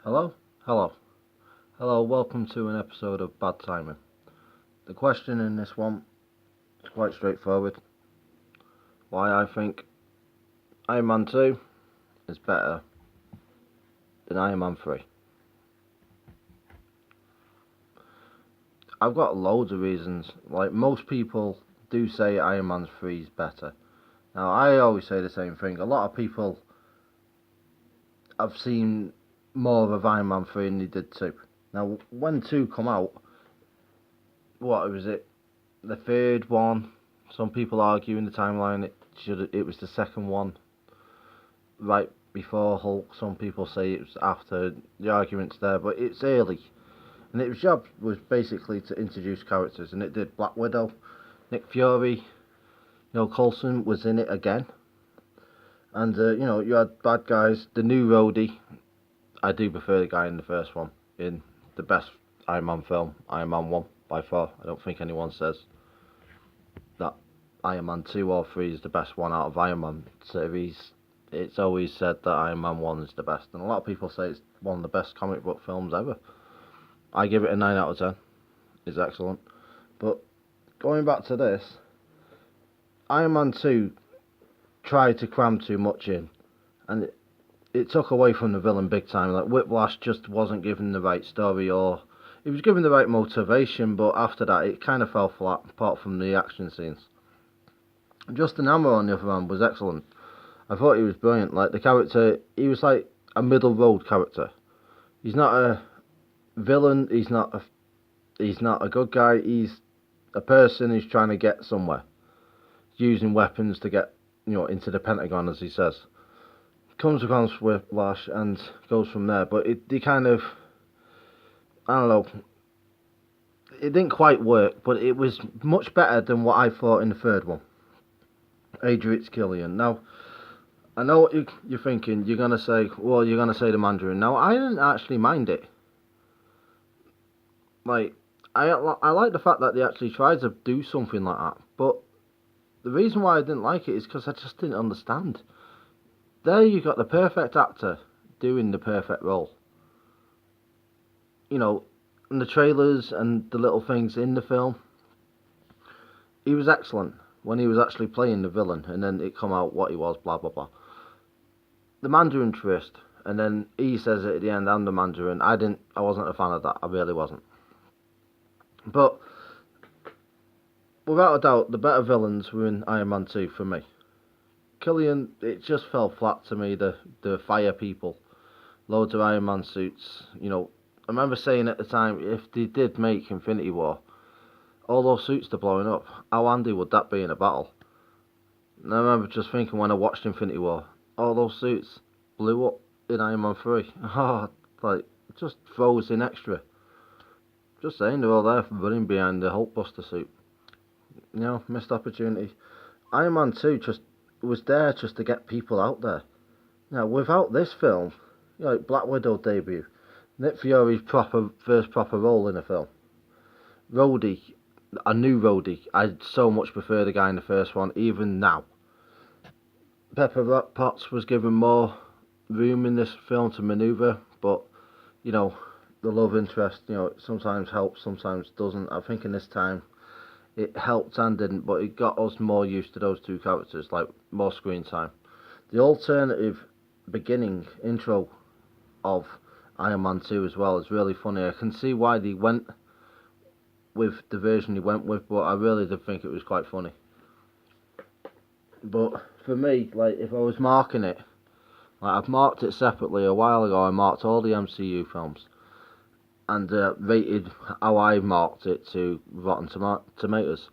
Hello? Hello. Hello, welcome to an episode of Bad Timing. The question in this one is quite straightforward. Why I think Iron Man 2 is better than Iron Man 3. I've got loads of reasons. Like, most people do say Iron Man 3 is better. Now, I always say the same thing. A lot of people have seen more of Iron Man 3 than they did 2. Now, when 2 come out, what was it? The third one. Some people argue in the timeline it was the second one, right before Hulk. Some people say it was after. The argument's there, but it's early, and its job was basically to introduce characters, and it did. Black Widow, Nick Fury, Coulson was in it again, and you had bad guys. The new Rhodey, I do prefer the guy in the first one, in the best Iron Man film, Iron Man 1 by far. I don't think anyone says that Iron Man 2 or 3 is the best one out of Iron Man series. It's always said that Iron Man 1 is the best, and a lot of people say it's one of the best comic book films ever. I give it a 9 out of 10. It's excellent. But going back to this, Iron Man 2 tried to cram too much in, and it took away from the villain big time. Like, Whiplash just wasn't given the right story, or it was given the right motivation, but after that it kind of fell flat, apart from the action scenes. Justin Hammer, on the other hand, was excellent. I thought he was brilliant. Like, the character, he was like a middle road character. He's not a villain. He's not a good guy. He's a person who's trying to get somewhere, using weapons to get into the Pentagon, as he says. Comes across Whiplash and goes from there. But they kind of, I don't know. It didn't quite work, but it was much better than what I thought in the third one. Adrian Killian. Now, I know what you're thinking. You're going to say, well, you're going to say the Mandarin. Now, I didn't actually mind it. Like, I like the fact that they actually tried to do something like that. But the reason why I didn't like it is because I just didn't understand. There you got the perfect actor doing the perfect role. In the trailers and the little things in the film, he was excellent when he was actually playing the villain, and then it come out what he was, blah blah blah. The Mandarin twist, and then he says it at the end, I'm the Mandarin. I wasn't a fan of that. I really wasn't. But without a doubt, the better villains were in Iron Man 2 for me. Killian, it just fell flat to me. The fire people, loads of Iron Man suits. I remember saying at the time, if they did make Infinity War, all those suits are blowing up. How handy would that be in a battle? And I remember just thinking when I watched Infinity War, all those suits blew up in Iron Man 3. Oh, like, just throws in extra. Just saying, they're all there running behind the Hulkbuster suit. Missed opportunity. Iron Man 2 just was there just to get people out there. Now, without this film, like Black Widow debut, Nick Fury's first proper role in a film. Rhodey, a new Rhodey. I so much prefer the guy in the first one, even now. Pepper Potts was given more room in this film to manoeuvre, but, the love interest, sometimes helps, sometimes doesn't. I think in this time, it helped and didn't, but it got us more used to those two characters, like more screen time. The alternative beginning intro of Iron Man 2 as well is really funny. I can see why they went with the version they went with, but I really did think it was quite funny. But for me, like, if I was marking it, like, I've marked it separately a while ago. I marked all the MCU films and rated how I marked it to Rotten Tomatoes,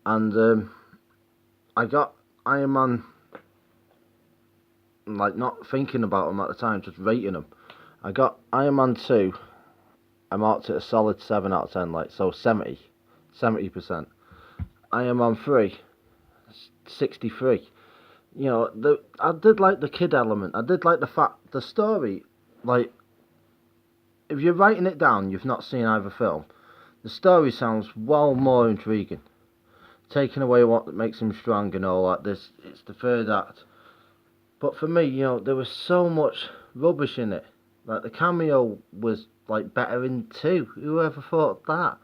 and I got Iron Man, like, not thinking about them at the time, just rating them. I got Iron Man 2, I marked it a solid 7 out of 10, like, so 70%. Iron Man 3, 63. I did like the kid element. I did like the story, like, if you're writing it down, you've not seen either film, the story sounds well more intriguing. Taking away what makes him strong and all that, it's the third act. But for me, there was so much rubbish in it. Like the cameo was like better in 2. Whoever thought that?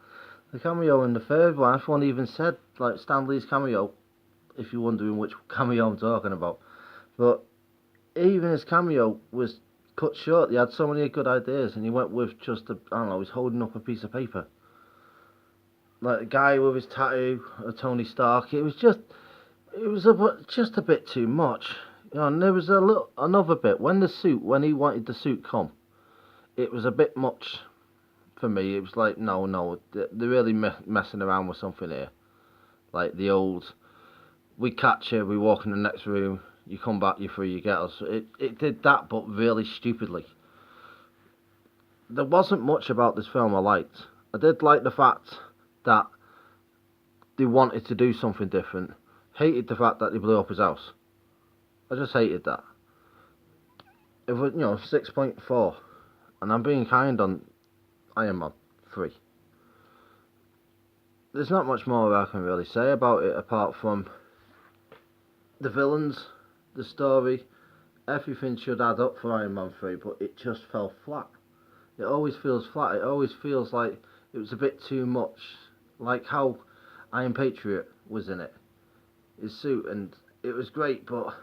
The cameo in the third one, everyone even said like Stan Lee's cameo. If you're wondering which cameo I'm talking about, but even his cameo was cut short. He had so many good ideas, and he went with just I don't know. He's holding up a piece of paper, like the guy with his tattoo of Tony Stark. It was just a bit too much. And there was another bit when he wanted the suit come. It was a bit much for me. It was like no, they're really messing around with something here. Like the old, we catch you, we walk in the next room, you come back, you're free, you get us. It did that, but really stupidly. There wasn't much about this film I liked. I did like the fact that they wanted to do something different. Hated the fact that they blew up his house. I just hated that. It was 6.4, and I'm being kind on Iron Man 3. There's not much more I can really say about it apart from the villains, the story, everything should add up for Iron Man 3, but it just fell flat. It always feels flat. It always feels like it was a bit too much. Like how Iron Patriot was in it. His suit, and it was great, but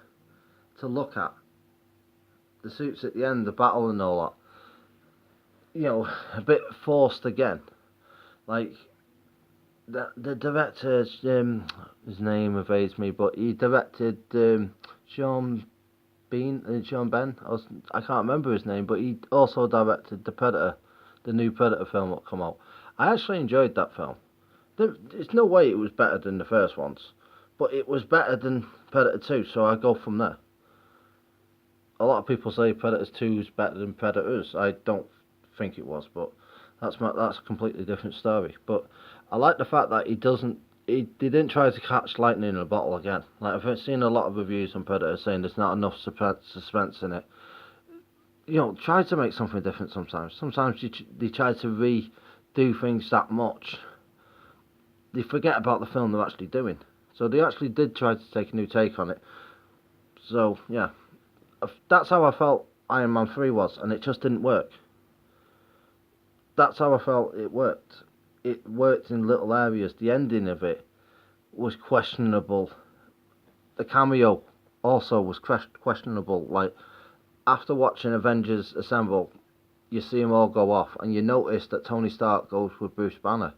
to look at. The suits at the end, the battle and all that. A bit forced again. Like, the director, his name evades me, but he directed Sean Ben. I can't remember his name, but he also directed the Predator, the new Predator film that come out. I actually enjoyed that film. There's no way it was better than the first ones, but it was better than Predator 2, so I go from there. A lot of people say Predators 2 is better than Predators. I don't think it was, but that's a completely different story. But I like the fact that he didn't try to catch lightning in a bottle again. Like I've seen a lot of reviews on Predator saying there's not enough suspense in it. Try to make something different sometimes. Sometimes they try to redo things that much. They forget about the film they're actually doing. So they actually did try to take a new take on it. So yeah, that's how I felt Iron Man 3 was, and it just didn't work. That's how I felt it worked. It worked in little areas. The ending of it was questionable. The cameo also was questionable. Like, after watching Avengers Assemble, you see them all go off, and you notice that Tony Stark goes with Bruce Banner.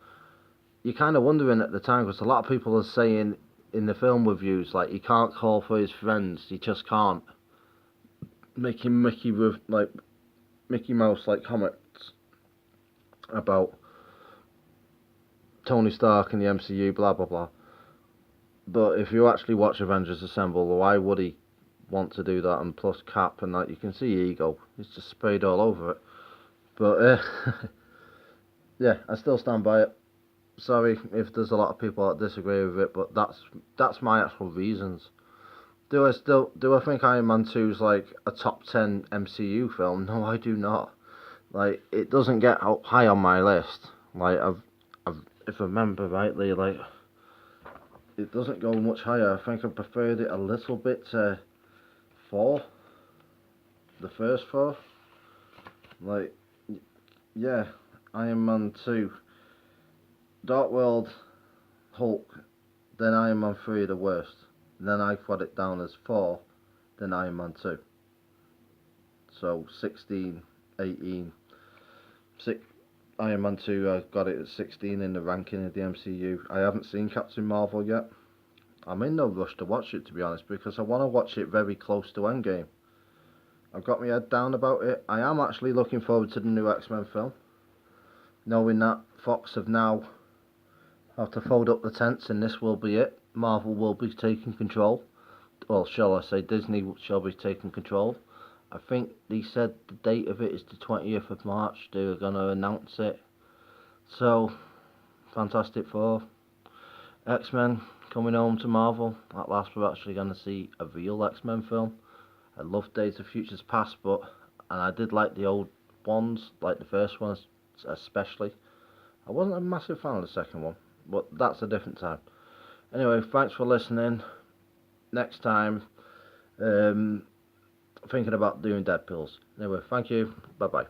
You're kind of wondering at the time, because a lot of people are saying in the film reviews, like, he can't call for his friends, he just can't. Making Mickey Mouse like comments about Tony Stark and the MCU, blah blah blah. But if you actually watch Avengers Assemble, why would he want to do that? And plus Cap and that, you can see ego. He's just sprayed all over it. But yeah, I still stand by it. Sorry if there's a lot of people that disagree with it, but that's my actual reasons. Do I think Iron Man 2 is like a top 10 MCU film? No, I do not. Like, it doesn't get up high on my list. Like, if I remember rightly, like, it doesn't go much higher. I think I preferred it a little bit to 4. The first 4. Like, yeah, Iron Man 2. Dark World, Hulk, then Iron Man 3 are the worst. Then I put it down as 4, then Iron Man 2. So 16, 18. Iron Man 2, I got it at 16 in the ranking of the MCU. I haven't seen Captain Marvel yet. I'm in no rush to watch it, to be honest, because I want to watch it very close to Endgame. I've got my head down about it. I am actually looking forward to the new X-Men film, knowing that Fox have now have to fold up the tents and this will be it. Marvel will be taking control. Well, shall I say Disney shall be taking control. I think they said the date of it is the 20th of March. They're going to announce it. So, Fantastic Four, X-Men coming home to Marvel. At last we're actually going to see a real X-Men film. I love Days of Futures Past, and I did like the old ones, like the first one especially. I wasn't a massive fan of the second one, but that's a different time. Anyway, thanks for listening. Next time, thinking about doing Deadpools. Anyway, thank you. Bye bye.